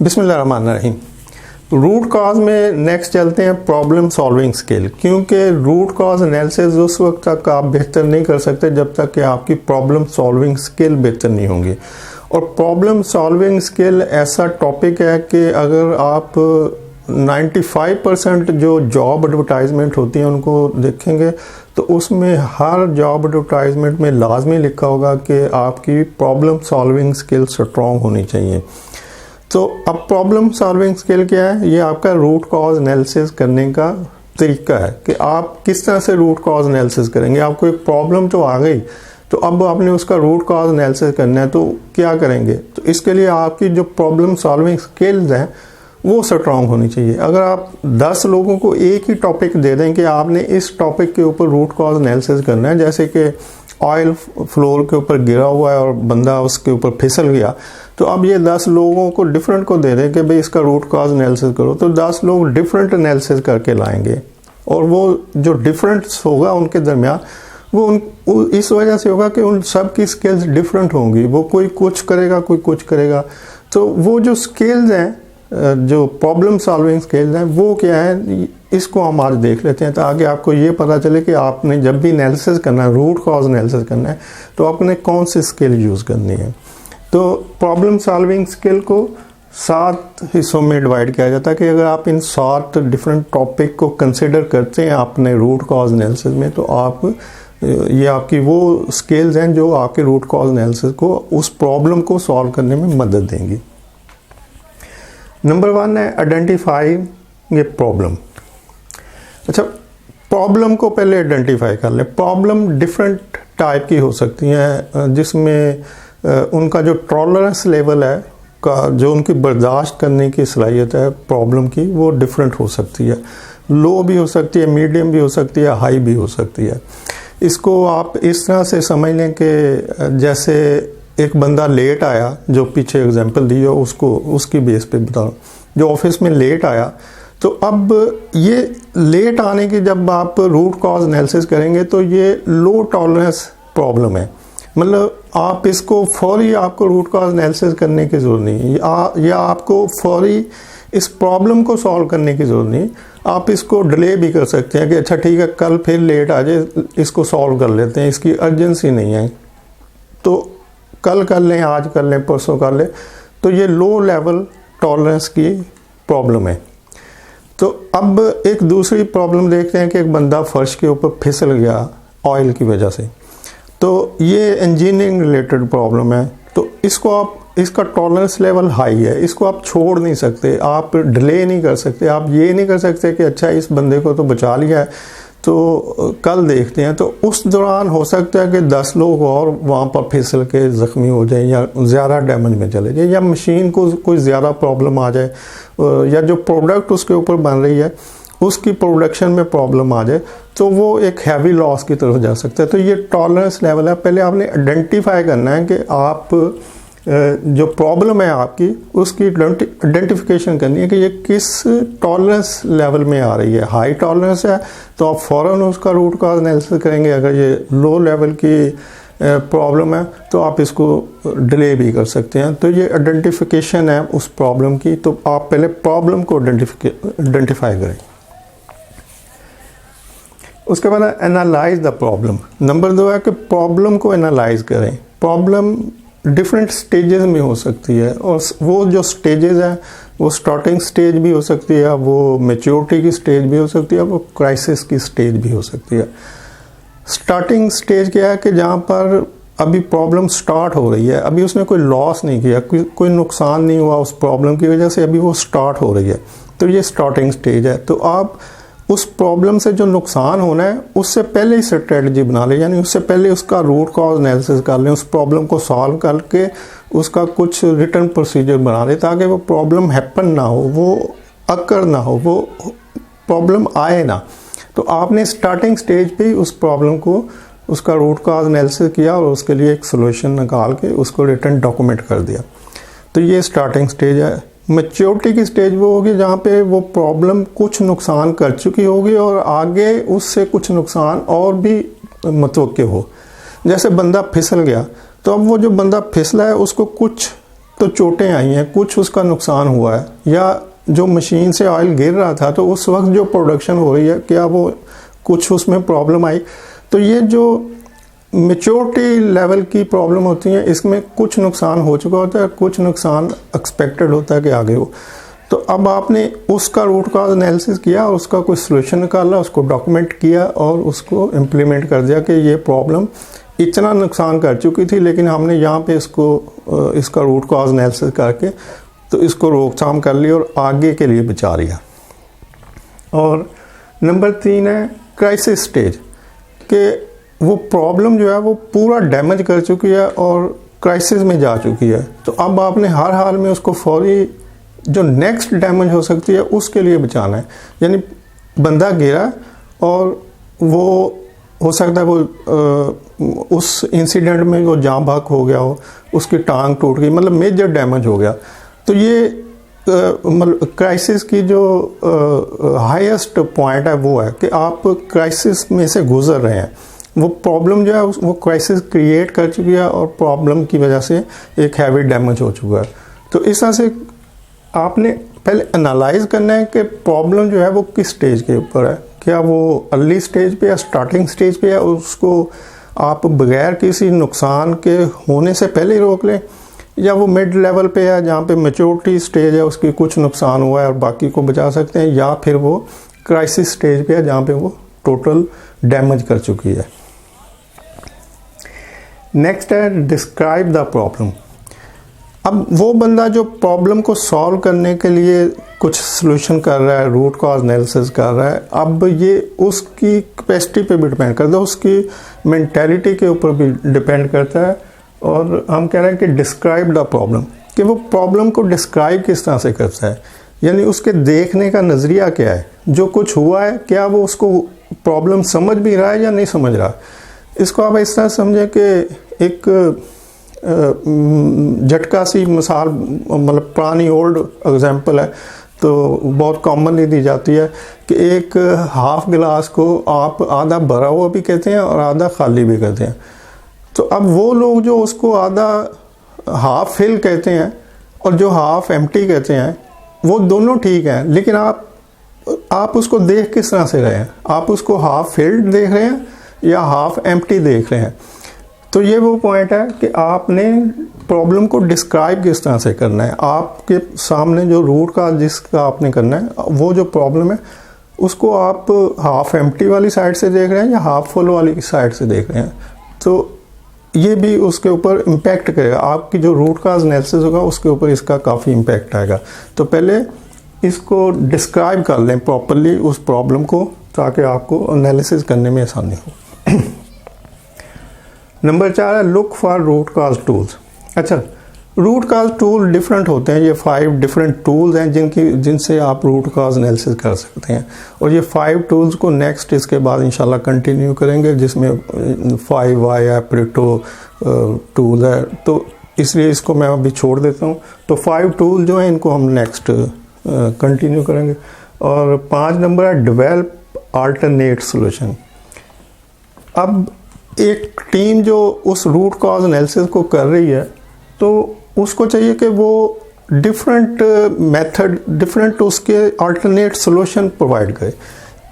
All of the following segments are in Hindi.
बिस्मिल्लाहिर्रहमानिर्रहीम। रूट कॉज में नेक्स्ट चलते हैं प्रॉब्लम सॉल्विंग स्किल, क्योंकि रूट कॉज एनालिसिस उस वक्त तक आप बेहतर नहीं कर सकते जब तक कि आपकी प्रॉब्लम सॉल्विंग स्किल बेहतर नहीं होंगी। और प्रॉब्लम सॉल्विंग स्किल ऐसा टॉपिक है कि अगर आप 95% जो जॉब एडवर्टाइजमेंट होती हैं उनको देखेंगे तो उसमें हर जॉब एडवर्टाइजमेंट में लाजमी लिखा होगा कि आपकी प्रॉब्लम सॉल्विंग स्किल स्ट्रॉन्ग होनी चाहिए। तो अब प्रॉब्लम सॉल्विंग स्किल क्या है? ये आपका रूट कॉज एनालिसिस करने का तरीका है कि आप किस तरह से रूट कॉज एनालिसिस करेंगे। आपको एक प्रॉब्लम तो आ गई, तो अब आपने उसका रूट कॉज एनालिसिस करना है, तो क्या करेंगे? तो इसके लिए आपकी जो प्रॉब्लम सॉल्विंग स्किल्स हैं वो स्ट्रॉन्ग होनी चाहिए। अगर आप 10 लोगों को एक ही टॉपिक दे दें कि आपने इस टॉपिक के ऊपर रूट कॉज एनालिसिस करना है, जैसे कि ऑयल फ्लोर के ऊपर गिरा हुआ है और बंदा उसके ऊपर फिसल गया, तो अब ये 10 लोगों को डिफरेंट को दे दें कि भाई इसका रूट कॉज एनालिसिस करो, तो 10 लोग डिफरेंट एनालिसिस करके लाएंगे। और वो जो डिफरेंस होगा उनके दरमियान वो इस वजह से होगा कि उन सब की स्किल्स डिफरेंट होंगी। वो कोई कुछ करेगा, कोई कुछ करेगा। तो वो जो स्किल्स हैं, जो प्रॉब्लम सॉल्विंग स्किल्स हैं, वो क्या है, इसको हम आज देख लेते हैं ताकि आपको ये पता चले कि आपने जब भी एनालिसिस करना है, रूट कॉज एनालिसिस करना है, तो आपने कौन सी स्किल यूज़ करनी है। तो प्रॉब्लम सॉल्विंग स्किल को 7 हिस्सों में डिवाइड किया जाता है कि अगर आप इन 7 डिफरेंट टॉपिक को कंसिडर करते हैं अपने रूट कॉज एनालिसिस में, तो आप ये आपकी वो स्किल्स हैं जो आपके रूट कॉज एनालिसिस को, उस प्रॉब्लम को सॉल्व करने में मदद देंगी। नंबर 1 है आइडेंटिफाइंग ए प्रॉब्लम। अच्छा, प्रॉब्लम को पहले आइडेंटिफाई कर लें। प्रॉब्लम डिफरेंट टाइप की हो सकती हैं, जिसमें उनका जो टॉलरेंस लेवल है का, जो उनकी बर्दाश्त करने की सलाहियत है प्रॉब्लम की, वो डिफरेंट हो सकती है। लो भी हो सकती है, मीडियम भी हो सकती है, हाई भी हो सकती है। इसको आप इस तरह से समझ लें कि जैसे एक बंदा लेट आया, जो पीछे एग्जांपल दी हो उसको उसकी बेस पे बताओ, जो ऑफिस में लेट आया, तो अब ये लेट आने की जब आप रूट कॉज एनालिसिस करेंगे तो ये लो टॉलरेंस प्रॉब्लम है। मतलब आप इसको फौरी, आपको रूट कॉज एनालिसिस करने की ज़रूरत नहीं है, या आपको फौरी इस प्रॉब्लम को सॉल्व करने की ज़रूरत नहीं। आप इसको डिले भी कर सकते हैं कि अच्छा ठीक है, कल फिर लेट आ जाए, इसको सॉल्व कर लेते हैं, इसकी अर्जेंसी नहीं है, तो कल कर लें, आज कर लें, परसों कर लें। तो ये लो लेवल टॉलरेंस की प्रॉब्लम है। तो अब एक दूसरी प्रॉब्लम देखते हैं कि एक बंदा फर्श के ऊपर फिसल गया ऑयल की वजह से, तो ये इंजीनियरिंग रिलेटेड प्रॉब्लम है। तो इसको आप, इसका टॉलरेंस लेवल हाई है, इसको आप छोड़ नहीं सकते, आप डिले नहीं कर सकते। आप ये नहीं कर सकते कि अच्छा इस बंदे को तो बचा लिया है तो कल देखते हैं। तो उस दौरान हो सकता है कि 10 लोग और वहाँ पर फिसल के ज़ख्मी हो जाए, या ज़्यादा डैमेज में चले जाए, या मशीन को कोई ज़्यादा प्रॉब्लम आ जाए, या जो प्रोडक्ट उसके ऊपर बन रही है उसकी प्रोडक्शन में प्रॉब्लम आ जाए, तो वो एक हैवी लॉस की तरफ जा सकता है। तो ये टॉलरेंस लेवल है। पहले आपने आइडेंटिफाई करना है कि आप जो प्रॉब्लम है आपकी, उसकी आइडेंटिफिकेशन करनी है कि ये किस टॉलरेंस लेवल में आ रही है। हाई टॉलरेंस है तो आप फ़ौरन उसका रूट कॉज एनालिसिस करेंगे। अगर ये लो लेवल की प्रॉब्लम है तो आप इसको डिले भी कर सकते हैं। तो ये आइडेंटिफिकेशन है उस प्रॉब्लम की। तो आप पहले प्रॉब्लम को आइडेंटिफाई करें। उसके बाद एनालाइज द प्रॉब्लम। नंबर 2 है कि प्रॉब्लम को एनालाइज करें। प्रॉब्लम डिफरेंट स्टेजेस में हो सकती है, और वो जो स्टेजेस हैं वो स्टार्टिंग स्टेज भी हो सकती है, वो मैच्योरिटी की स्टेज भी हो सकती है, वो क्राइसिस की स्टेज भी हो सकती है। स्टार्टिंग स्टेज क्या है कि जहाँ पर अभी प्रॉब्लम स्टार्ट हो रही है, अभी उसने कोई लॉस नहीं किया, कोई नुकसान नहीं हुआ उस प्रॉब्लम की वजह से, अभी वो स्टार्ट हो रही है, तो ये स्टार्टिंग स्टेज है। तो आप उस प्रॉब्लम से जो नुकसान होना है उससे पहले ही स्ट्रेटजी बना लें, यानी उससे पहले उसका रूट कॉज एनालिसिस कर लें, उस प्रॉब्लम को सॉल्व करके उसका कुछ रिटर्न प्रोसीजर बना लें ताकि वो प्रॉब्लम हैपन ना हो, वो अकर ना हो, वो प्रॉब्लम आए ना। तो आपने स्टार्टिंग स्टेज पे ही उस प्रॉब्लम को, उसका रूट कॉज एनालिसिस किया और उसके लिए एक सोल्यूशन निकाल के उसको रिटर्न डॉक्यूमेंट कर दिया। तो ये स्टार्टिंग स्टेज है। मैच्योरिटी की स्टेज वो होगी जहाँ पे वो प्रॉब्लम कुछ नुकसान कर चुकी होगी और आगे उससे कुछ नुकसान और भी मुतवक्के हो। जैसे बंदा फिसल गया, तो अब वो जो बंदा फिसला है उसको कुछ तो चोटें आई हैं, कुछ उसका नुकसान हुआ है, या जो मशीन से ऑयल गिर रहा था तो उस वक्त जो प्रोडक्शन हो रही है क्या वो कुछ उसमें प्रॉब्लम आई। तो ये जो मैच्योरिटी लेवल की प्रॉब्लम होती है, इसमें कुछ नुकसान हो चुका होता है, कुछ नुकसान एक्सपेक्टेड होता है कि आगे हो। तो अब आपने उसका रूट कॉज एनालिसिस किया और उसका कोई सोल्यूशन निकाला, उसको डॉक्यूमेंट किया और उसको इम्प्लीमेंट कर दिया कि ये प्रॉब्लम इतना नुकसान कर चुकी थी, लेकिन हमने यहाँ पे इसका रूट कॉज एनालिसिस करके तो इसको रोकथाम कर ली और आगे के लिए बचा लिया। और नंबर 3 है क्राइसिस स्टेज, कि वो प्रॉब्लम जो है वो पूरा डैमेज कर चुकी है और क्राइसिस में जा चुकी है। तो अब आपने हर हाल में उसको फौरी जो नेक्स्ट डैमेज हो सकती है उसके लिए बचाना है। यानी बंदा गिरा और वो हो सकता है वो उस इंसिडेंट में वो जाँ बहक हो गया हो, उसकी टांग टूट गई, मतलब मेजर डैमेज हो गया। तो ये मतलब क्राइसिस की जो हाईएस्ट पॉइंट है वो है कि आप क्राइसिस में से गुजर रहे हैं। वो प्रॉब्लम जो है वो क्राइसिस क्रिएट कर चुकी है और प्रॉब्लम की वजह से एक हैवी डैमेज हो चुका है। तो इस तरह से आपने पहले एनालाइज करना है कि प्रॉब्लम जो है वो किस स्टेज के ऊपर है, क्या वो अर्ली स्टेज पे या स्टार्टिंग स्टेज पे है, उसको आप बगैर किसी नुकसान के होने से पहले ही रोक लें, या वो मिड लेवल पे है जहाँ पे मैच्योरिटी स्टेज है, उसकी कुछ नुकसान हुआ है और बाकी को बचा सकते हैं, या फिर वो क्राइसिस स्टेज पे है जहाँ पे वो टोटल डैमेज कर चुकी है। नेक्स्ट है डिस्क्राइब द प्रॉब्लम। अब वो बंदा जो प्रॉब्लम को सॉल्व करने के लिए कुछ सॉल्यूशन कर रहा है, रूट कॉज एनालिसिस कर रहा है, अब ये उसकी कैपेसिटी पे भी डिपेंड करता है, उसकी मेंटालिटी के ऊपर भी डिपेंड करता है। और हम कह रहे हैं कि डिस्क्राइब द प्रॉब्लम, कि वो प्रॉब्लम को डिस्क्राइब किस तरह से करता है, यानी उसके देखने का नज़रिया क्या है, जो कुछ हुआ है क्या वो उसको प्रॉब्लम समझ भी रहा है या नहीं समझ रहा। इसको आप इस तरह समझें कि एक झटका सी मिसाल, मतलब पुरानी ओल्ड एग्जांपल है तो बहुत कॉमनली दी जाती है कि एक हाफ गिलास को आप आधा भरा हुआ भी कहते हैं और आधा खाली भी कहते हैं। तो अब वो लोग जो उसको आधा हाफ फिल कहते हैं और जो हाफ एम्प्टी कहते हैं वो दोनों ठीक हैं, लेकिन आप उसको देख किस तरह से रहे हैं, आप उसको हाफ फिल्ड देख रहे हैं या हाफ एम्प्टी देख रहे हैं। तो ये वो पॉइंट है कि आपने प्रॉब्लम को डिस्क्राइब किस तरह से करना है। आपके सामने जो रूट का जिसका आपने करना है, वो जो प्रॉब्लम है उसको आप हाफ एम्प्टी वाली साइड से देख रहे हैं या हाफ फुल वाली साइड से देख रहे हैं, तो ये भी उसके ऊपर इम्पैक्ट करेगा। आपकी जो रूट काज एनालिसिस होगा उसके ऊपर इसका काफ़ी इम्पैक्ट आएगा। तो पहले इसको डिस्क्राइब कर लें प्रॉपरली उस प्रॉब्लम को, ताकि आपको एनालिसिस करने में आसानी हो। नंबर 4 है look for root cause tools. अच्छा, रूट काज टूल डिफरेंट होते हैं। ये 5 डिफरेंट टूल्स हैं जिनसे आप रूट काज एनालिसिस कर सकते हैं, और ये 5 टूल्स को नेक्स्ट इसके बाद इंशाल्लाह कंटिन्यू करेंगे, जिसमें 5Y है, प्रेटो टूल है, तो इसलिए इसको मैं अभी छोड़ देता हूँ। तो 5 टूल जो हैं इनको हम नेक्स्ट कंटिन्यू करेंगे। और 5 नंबर है डेवलप अल्टरनेट सॉल्यूशन। अब एक टीम जो उस रूट कॉज एनालिसिस को कर रही है तो उसको चाहिए कि वो डिफरेंट मेथड, डिफरेंट उसके अल्टरनेट सॉल्यूशन प्रोवाइड करे।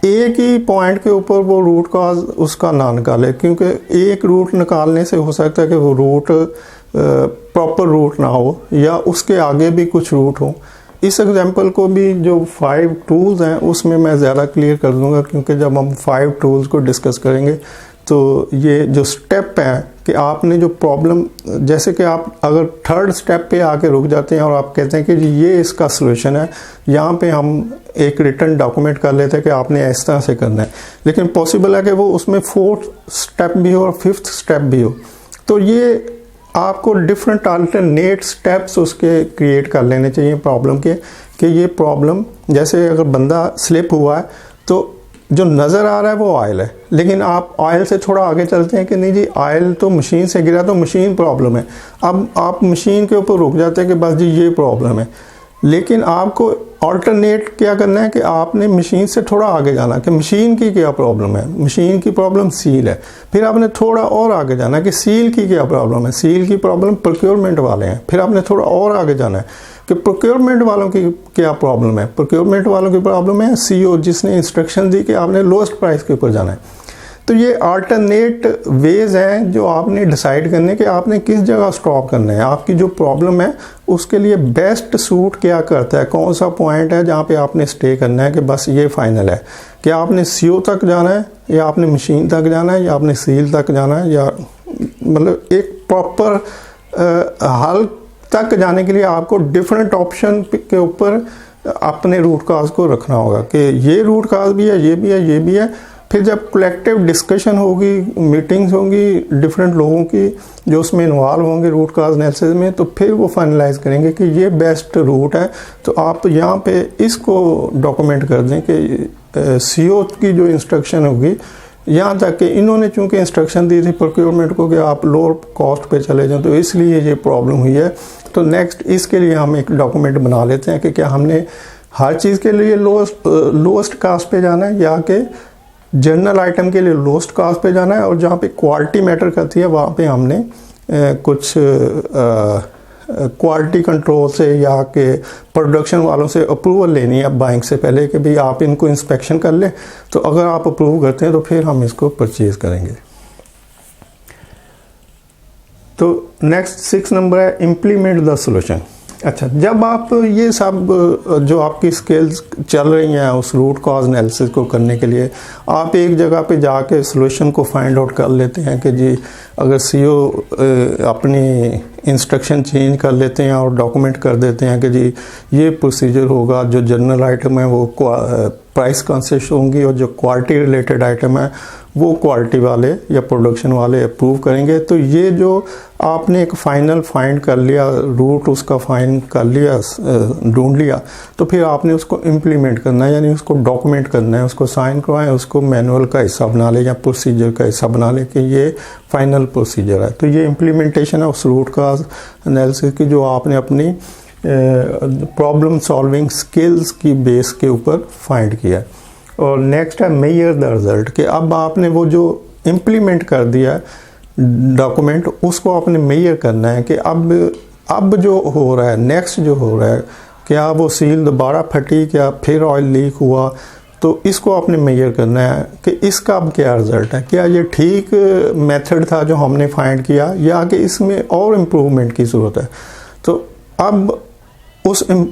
एक ही पॉइंट के ऊपर वो रूट कॉज उसका ना निकाले, क्योंकि एक रूट निकालने से हो सकता है कि वो रूट प्रॉपर रूट ना हो या उसके आगे भी कुछ रूट हो। इस एग्जांपल को भी जो 5 टूल्स हैं उसमें मैं ज़्यादा क्लियर कर दूंगा, क्योंकि जब हम 5 टूल्स को डिस्कस करेंगे तो ये जो स्टेप है कि आपने जो प्रॉब्लम, जैसे कि आप अगर 3rd स्टेप पे आके रुक जाते हैं और आप कहते हैं कि जी ये इसका सलूशन है, यहाँ पे हम एक रिटर्न डॉक्यूमेंट कर लेते हैं कि आपने इस तरह से करना है, लेकिन पॉसिबल है कि वो उसमें 4th स्टेप भी हो और 5th स्टेप भी हो। तो ये आपको डिफरेंट अल्टरनेट स्टेप्स उसके क्रिएट कर लेने चाहिए प्रॉब्लम के, कि ये प्रॉब्लम, जैसे अगर बंदा स्लिप हुआ है तो जो नज़र आ रहा है वो ऑयल है, लेकिन आप ऑयल से थोड़ा आगे चलते हैं कि नहीं जी ऑयल तो मशीन से गिरा तो मशीन प्रॉब्लम है। अब आप मशीन के ऊपर रुक जाते हैं कि बस जी ये प्रॉब्लम है, लेकिन आपको ऑल्टरनेट क्या करना है कि आपने मशीन से थोड़ा आगे जाना कि मशीन की क्या प्रॉब्लम है। मशीन की प्रॉब्लम सील है, फिर आपने थोड़ा और आगे जाना है कि सील की क्या प्रॉब्लम है। सील की प्रॉब्लम प्रोक्योरमेंट वाले हैं, फिर आपने थोड़ा और आगे जाना है कि प्रोक्योरमेंट वालों की क्या प्रॉब्लम है। प्रोक्योरमेंट वालों की प्रॉब्लम है सीओ जिसने इंस्ट्रक्शन दी कि आपने लोएस्ट प्राइस के ऊपर जाना है। तो ये अल्टरनेट वेज हैं जो आपने डिसाइड करने कि आपने किस जगह स्टॉप करना है। आपकी जो प्रॉब्लम है उसके लिए बेस्ट सूट क्या करता है, कौन सा पॉइंट है जहाँ पे आपने स्टे करना है कि बस ये फाइनल है कि आपने सीओ तक जाना है या आपने मशीन तक जाना है या आपने सील तक जाना है, या मतलब एक प्रॉपर हल तक जाने के लिए आपको डिफरेंट ऑप्शन के ऊपर अपने रूट काज को रखना होगा कि ये रूट काज भी है, ये भी है, ये भी है। फिर जब कलेक्टिव डिस्कशन होगी, मीटिंग्स होंगी डिफरेंट लोगों की जो उसमें इन्वॉल्व होंगे रूट काज एनालिसिस में, तो फिर वो फाइनलाइज करेंगे कि ये बेस्ट रूट है। तो आप यहाँ पे इसको डॉक्यूमेंट कर दें कि सीओ की जो इंस्ट्रक्शन होगी, यहाँ तक कि इन्होंने चूँकि इंस्ट्रक्शन दी थी प्रोक्योरमेंट को कि आप लोअर कॉस्ट पे चले जाएं, तो इसलिए ये प्रॉब्लम हुई है। तो नेक्स्ट इसके लिए हम एक डॉक्यूमेंट बना लेते हैं कि क्या हमने हर चीज़ के लिए लोएस्ट कास्ट पे जाना है या कि जनरल आइटम के लिए लोएस्ट कास्ट पे जाना है, और जहाँ पे क्वालिटी मैटर करती है वहाँ पे हमने कुछ क्वालिटी कंट्रोल से या के प्रोडक्शन वालों से अप्रूवल लेनी है बाइंग से पहले कि भाई आप इनको इंस्पेक्शन कर लें, तो अगर आप अप्रूव करते हैं तो फिर हम इसको परचेज करेंगे। तो नेक्स्ट 6 नंबर है इम्प्लीमेंट द सोल्यूशन। अच्छा, जब आप ये सब जो आपकी स्किल्स चल रही हैं उस रूट कॉज एनालिसिस को करने के लिए, आप एक जगह पे जाके सॉल्यूशन को फाइंड आउट कर लेते हैं कि जी अगर सीओ अपनी इंस्ट्रक्शन चेंज कर लेते हैं और डॉक्यूमेंट कर देते हैं कि जी ये प्रोसीजर होगा, जो जनरल आइटम है वो प्राइस कॉन्सेशन होंगी और जो क्वालिटी रिलेटेड आइटम है वो क्वालिटी वाले या प्रोडक्शन वाले अप्रूव करेंगे। तो ये जो आपने एक फाइनल फाइंड कर लिया, रूट उसका फाइंड कर लिया, ढूंढ लिया, तो फिर आपने उसको इम्प्लीमेंट करना है, यानी उसको डॉक्यूमेंट करना है, उसको साइन करवाएं, उसको मैनुअल का हिस्सा बना ले या प्रोसीजर का हिस्सा बना ले कि ये फाइनल प्रोसीजर है। तो ये इम्प्लीमेंटेशन है उस रूट का एनालिसिस की जो आपने अपनी प्रॉब्लम सॉल्विंग स्किल्स की बेस के ऊपर फाइंड किया। और नेक्स्ट है मेजर द रिजल्ट कि अब आपने वो जो इम्प्लीमेंट कर दिया डॉक्यूमेंट उसको आपने मेजर करना है कि अब जो हो रहा है, नेक्स्ट जो हो रहा है, क्या वो सील दोबारा फटी, क्या फिर ऑयल लीक हुआ, तो इसको आपने मेजर करना है कि इसका अब क्या रिज़ल्ट है, क्या ये ठीक मेथड था जो हमने फाइंड किया या कि इसमें और इम्प्रूवमेंट की ज़रूरत है। तो अब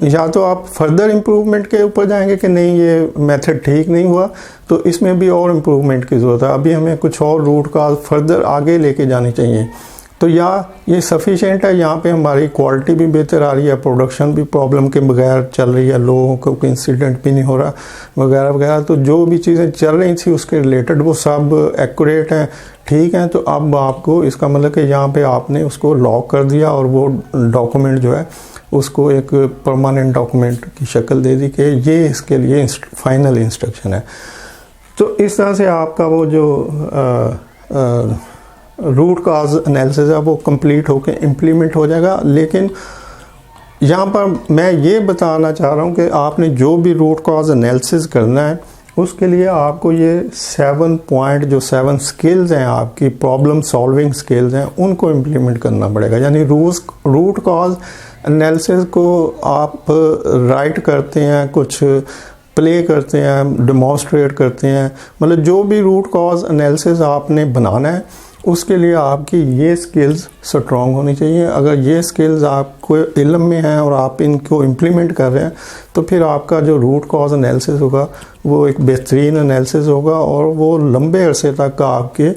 या तो आप फर्दर इम्प्रूवमेंट के ऊपर जाएंगे कि नहीं ये मेथड ठीक नहीं हुआ, तो इसमें भी और इम्प्रूवमेंट की ज़रूरत है, अभी हमें कुछ और रूट का फर्दर आगे लेके जानी चाहिए। तो या ये सफिशेंट है, यहाँ पे हमारी क्वालिटी भी बेहतर आ रही है, प्रोडक्शन भी प्रॉब्लम के बगैर चल रही है, लोगों को कोई इंसिडेंट भी नहीं हो रहा वगैरह वगैरह। तो जो भी चीज़ें चल रही थी उसके रिलेटेड वो सब एक्यूरेट हैं, ठीक है। तो अब आपको इसका मतलब कि यहाँ पे आपने उसको लॉक कर दिया और वो डॉक्यूमेंट जो है उसको एक परमानेंट डॉक्यूमेंट की शक्ल दे दी कि ये इसके लिए फाइनल इंस्ट्रक्शन है। तो इस तरह से आपका वो जो रूट काज एनालिसिस है वो कंप्लीट होकर इम्प्लीमेंट हो जाएगा। लेकिन यहाँ पर मैं ये बताना चाह रहा हूँ कि आपने जो भी रूट काज एनालिसिस करना है उसके लिए आपको ये 7 पॉइंट जो 7 स्किल्स हैं, आपकी प्रॉब्लम सॉल्विंग स्किल्स हैं, उनको इम्प्लीमेंट करना पड़ेगा। यानी रूट काज एनालिसिस को आप राइट करते हैं, कुछ प्ले करते हैं, डेमोन्स्ट्रेट करते हैं, मतलब जो भी रूट कॉज एनालिसिस आपने बनाना है उसके लिए आपकी ये स्किल्स स्ट्रॉन्ग होनी चाहिए। अगर ये स्किल्स आपको इल्म में हैं और आप इनको इम्प्लीमेंट कर रहे हैं तो फिर आपका जो रूट कॉज एनालिसिस होगा वो एक बेहतरीन एनालिसिस होगा और वो लंबे अरसे तक आपके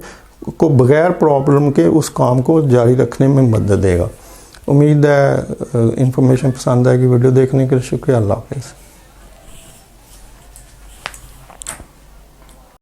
को बग़ैर प्रॉब्लम के उस काम को जारी रखने में मदद देगा। उम्मीद है इन्फॉर्मेशन पसंद आएगी। वीडियो देखने के लिए शुक्रिया। अल्लाह हाफ़िज़।